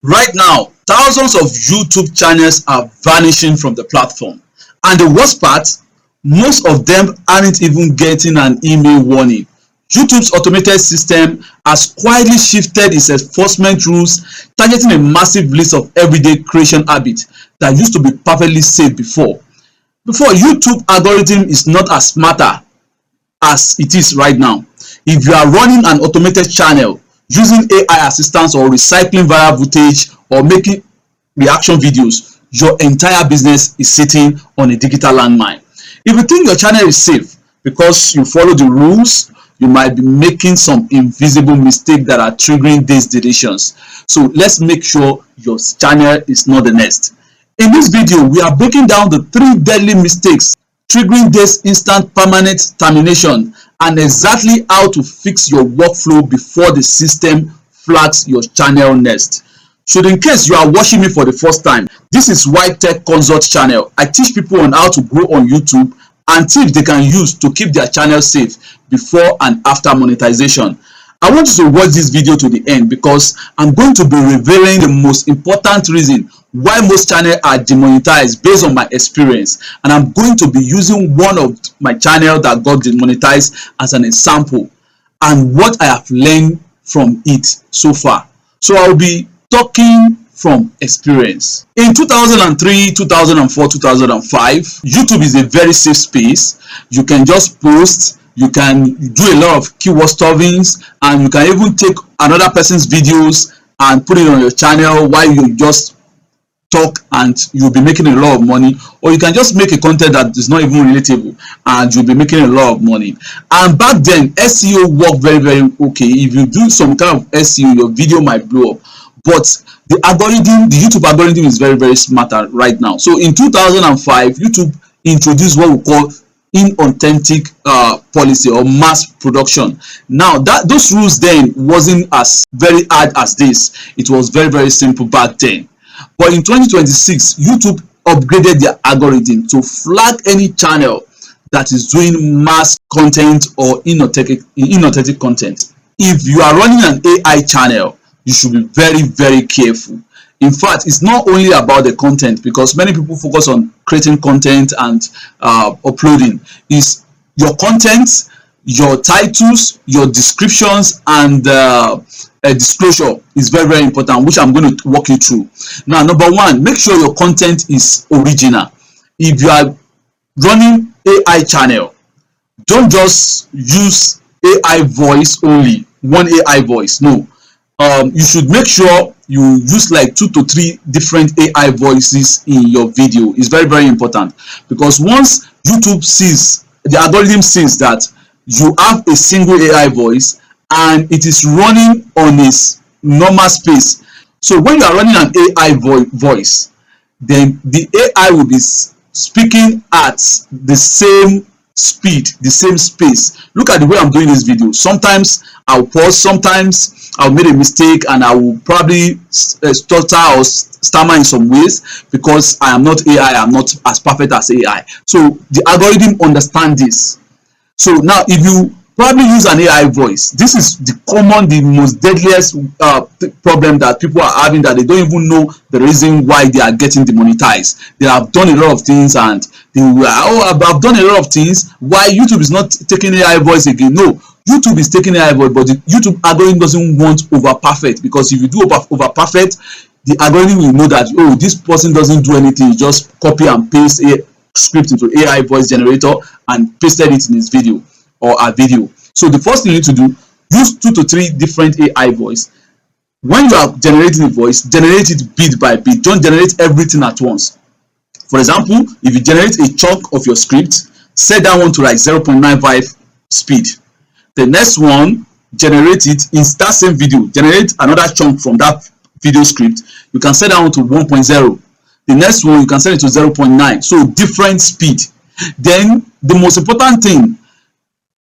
Right now, thousands of YouTube channels are vanishing from the platform. And the worst part, most of them aren't even getting an email warning. YouTube's automated system has quietly shifted its enforcement rules, targeting a massive list of everyday creation habits that used to be perfectly safe before. YouTube algorithm is not as smarter as it is right now. If you are running an automated channel using AI assistance or recycling viral footage or making reaction videos, your entire business is sitting on a digital landmine. If you think your channel is safe because you follow the rules, you might be making some invisible mistakes that are triggering these deletions. So let's make sure your channel is not the next. In this video, we are breaking down the 3 deadly mistakes triggering this instant permanent termination and exactly how to fix your workflow before the system flags your channel next. So in case you are watching me for the first time, this is White Tech Consult channel. I teach people on how to grow on YouTube and tips they can use to keep their channel safe before and after monetization. I want you to watch this video to the end because I'm going to be revealing the most important reason why most channels are demonetized based on my experience, and I'm going to be using one of my channel that got demonetized as an example and what I have learned from it so far. So I'll be talking from experience. In 2003, 2004, 2005, YouTube is a very safe space. You can just post, you can do a lot of keyword stuffings, and you can even take another person's videos and put it on your channel while you just talk, and you'll be making a lot of money. Or you can just make a content that is not even relatable and you'll be making a lot of money. And back then, SEO worked very okay. If you do some kind of SEO, your video might blow up. But the algorithm, the YouTube algorithm is very smarter right now. So in 2005, YouTube introduced what we call inauthentic policy or mass production. Now that those rules then wasn't as very hard as this. It was very simple back then. But in 2026, YouTube upgraded their algorithm to flag any channel that is doing mass content or inauthentic content. If you are running an AI channel, you should be very careful. In fact, it's not only about the content, because many people focus on creating content and uploading. It's your content, your titles, your descriptions, and disclosure is very important, which I'm going to walk you through. Now, number one, make sure your content is original. If you are running AI channel, don't just use AI voice only, one AI voice. No, you should make sure you use like 2 to 3 different AI voices in your video. It's very important, because once YouTube sees, the algorithm sees that you have a single AI voice and it is running on its normal space. So when you are running an AI voice, then the AI will be speaking at the same speed, the same space. Look at the way I'm doing this video. Sometimes I'll pause, sometimes I'll make a mistake, and I will probably stutter or stammer in some ways because I am not AI, I'm not as perfect as AI. So the algorithm understands this. So now if you probably use an AI voice, this is the most deadliest problem that people are having, that they don't even know the reason why they are getting demonetized. They have done a lot of things and they will, I've done a lot of things. Why YouTube is not taking AI voice again? No, YouTube is taking AI voice, but the YouTube algorithm doesn't want over perfect, because if you do over perfect, the algorithm will know that, oh, this person doesn't do anything, just copy and paste a script into AI voice generator and pasted it in his video or a video. So the first thing you need to do, use 2 to 3 different AI voice. When you are generating a voice, generate it bit by bit. Don't generate everything at once. For example, if you generate a chunk of your script, set that one to like 0.95 speed. The next one, generate it in that same video. Generate another chunk from that video script. You can set that one to 1.0. The next one, you can set it to 0.9. So different speed. Then the most important thing,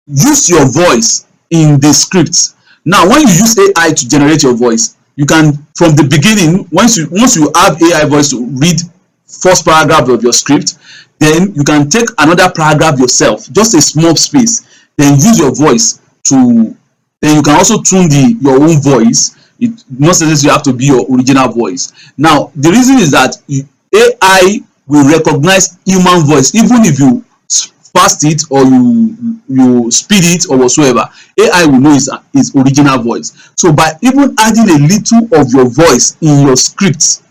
use your voice in the script. Now when you use AI to generate your voice, you can, from the beginning, once you have AI voice to read first paragraph of your script, then you can take another paragraph yourself, just a small space, then use your voice to, then you can also tune your own voice. It not necessarily you have to be your original voice. Now the reason is that AI will recognize human voice even if you fast it or you speed it or whatsoever. AI will know his original voice. So by even adding a little of your voice in your script,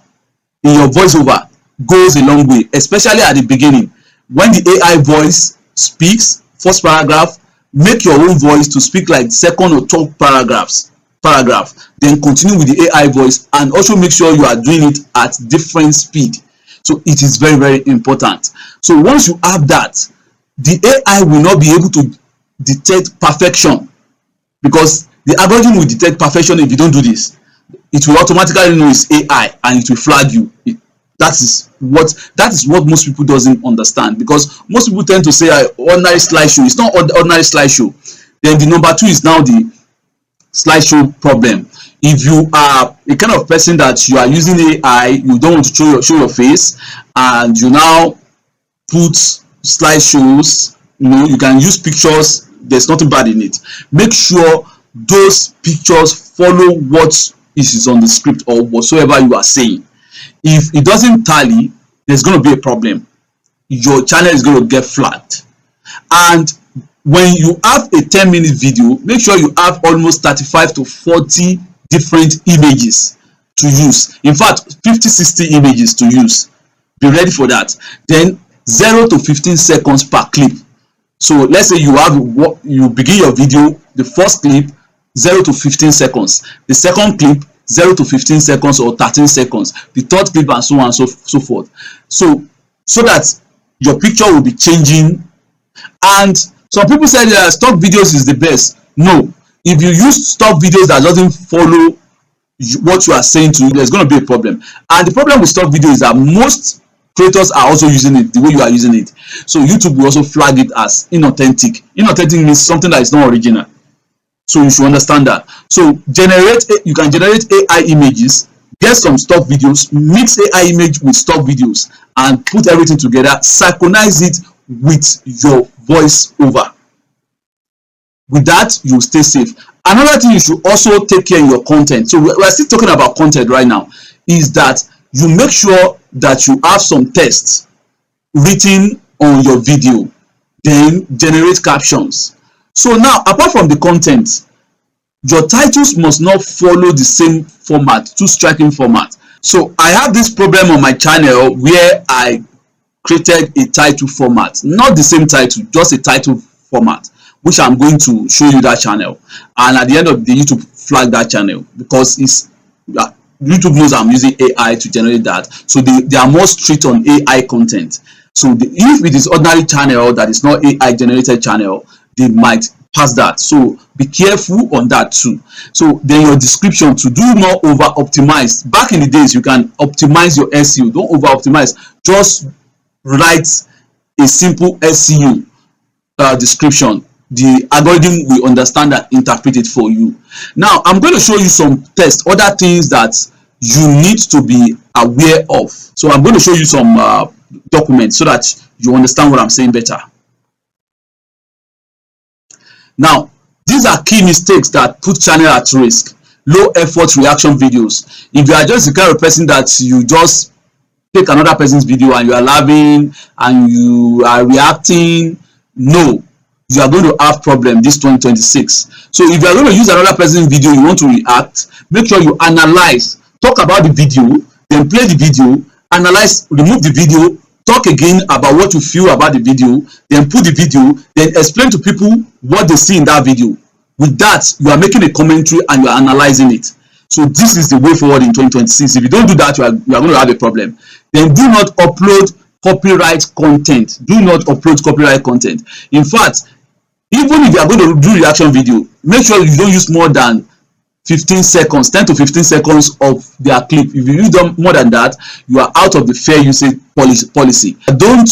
in your voiceover, goes a long way, especially at the beginning. When the AI voice speaks, first paragraph, make your own voice to speak like second or third paragraph, then continue with the AI voice, and also make sure you are doing it at different speed. So it is very, very important. So once you have that, the AI will not be able to detect perfection, because the algorithm will detect perfection if you don't do this. It will automatically know it's AI and it will flag you. That is what most people doesn't understand, because most people tend to say ordinary slideshow. It's not ordinary slideshow. Then the number two is now the slideshow problem. If you are a kind of person that you are using AI, you don't want to show your face, and you now put slideshows, you can use pictures. There's nothing bad in it. Make sure those pictures follow what is on the script or whatsoever you are saying. If it doesn't tally, there's going to be a problem. Your channel is going to get flagged. And when you have a 10-minute video, make sure you have almost 35 to 40 different images to use. In fact, 50-60 images to use. Be ready for that. Then 0 to 15 seconds per clip. So let's say you begin your video, the first clip 0 to 15 seconds, the second clip 0 to 15 seconds or 13 seconds, the third clip, and so on and so forth. So that your picture will be changing. And some people say that stock videos is the best. No, if you use stock videos that doesn't follow what you are saying to you, there's going to be a problem. And the problem with stock videos is that most creators are also using it the way you are using it. So YouTube will also flag it as inauthentic. Inauthentic means something that is not original. So you should understand that. So you can generate AI images, get some stock videos, mix AI image with stock videos, and put everything together, synchronize it with your voice over. With that, you will stay safe. Another thing you should also take care in your content. So we're still talking about content right now, is that you make sure that you have some text written on your video, then generate captions. So now, apart from the content, your titles must not follow the same format, too striking format. So I have this problem on my channel where I created a title format, not the same title, just a title format, which I'm going to show you that channel. And at the end of the day, YouTube flag that channel, because YouTube knows I'm using AI to generate that. So they are more strict on AI content. So if it is ordinary channel that is not AI generated channel, they might pass that. So be careful on that too. So then your description, to do not over optimize. Back in the days, you can optimize your SEO. Don't over optimize. Just write a simple SEO description. The algorithm will understand and interpret it for you. Now I'm going to show you some tests, other things that you need to be aware of. So I'm going to show you some documents so that you understand what I'm saying better. Now, these are key mistakes that put channel at risk. Low effort reaction videos. If you are just the kind of person that you just take another person's video and you are laughing and you are reacting, no, you are going to have problem this 2026. So if you are going to use another person's video, you want to react, make sure you analyze, talk about the video, then play the video, analyze, remove the video, talk again about what you feel about the video, then put the video, then explain to people what they see in that video. With that, you are making a commentary and you are analyzing it. So this is the way forward in 2026. If you don't do that, you are going to have a problem. Then do not upload copyright content. Do not upload copyright content. In fact, even if you are going to do reaction video, make sure you don't use more than 15 seconds, 10 to 15 seconds of their clip. If you use them more than that, you are out of the fair usage policy. Don't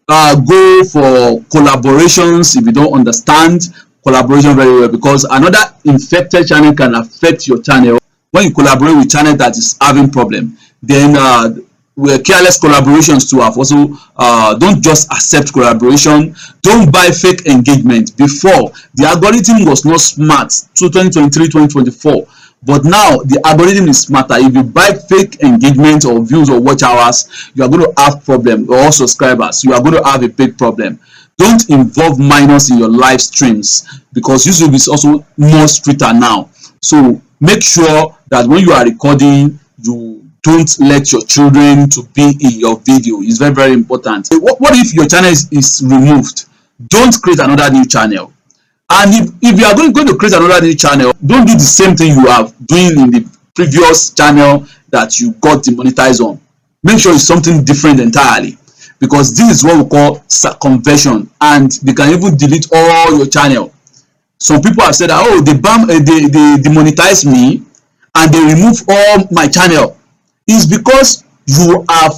go for collaborations if you don't understand collaboration very well, because another infected channel can affect your channel. When you collaborate with channel that is having problem, then where careless collaborations too have also don't just accept collaboration. Don't buy fake engagement. Before, the algorithm was not smart, so 2023 2024, But now the algorithm is smarter. If you buy fake engagement or views or watch hours, you are going to have problem, or subscribers, you are going to have a big problem. Don't involve minors in your live streams, because YouTube is also more stricter now. So make sure that when you are recording, you don't let your children to be in your video. It's very, very important. What if your channel is removed? Don't create another new channel. And if you are going to create another new channel, don't do the same thing you are doing in the previous channel that you got demonetized on. Make sure it's something different entirely, because this is what we call circumvention, and they can even delete all your channel. Some people have said that, oh, they demonetize me and they remove all my channel. It's because you have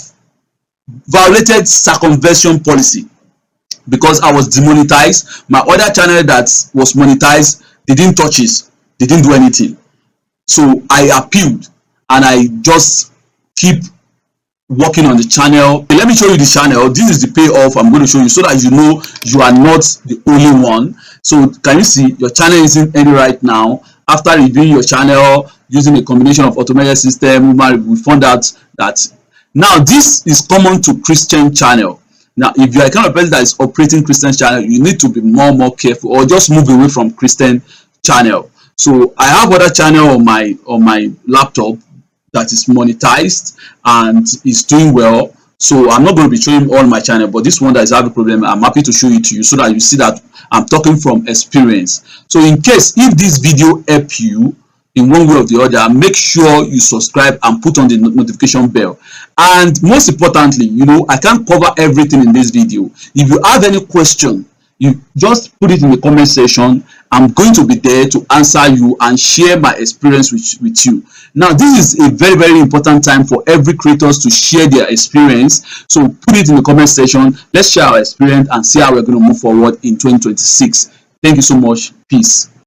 violated circumvention policy. Because I was demonetized, my other channel that was monetized, they didn't touch it, they didn't do anything. So I appealed, and I just keep working on the channel. Let me show you the channel. This is the payoff I'm going to show you, so that you know you are not the only one. So can you see your channel isn't any right now? After reviewing your channel using a combination of automated system, we found out that now this is common to Christian channel. Now, if you are the kind of person that is operating Christian channel, you need to be more careful, or just move away from Christian channel. So I have other channel on my laptop that is monetized and is doing well. So I'm not going to be showing all my channel, but this one that is having a problem, I'm happy to show it to you, so that you see that I'm talking from experience. So in case if this video help you in one way or the other, make sure you subscribe and put on the notification bell. And most importantly, you know, I can't cover everything in this video. If you have any question, you just put it in the comment section. I'm going to be there to answer you and share my experience with you. Now, this is a very, very important time for every creators to share their experience. So put it in the comment section. Let's share our experience and see how we're going to move forward in 2026. Thank you so much. Peace.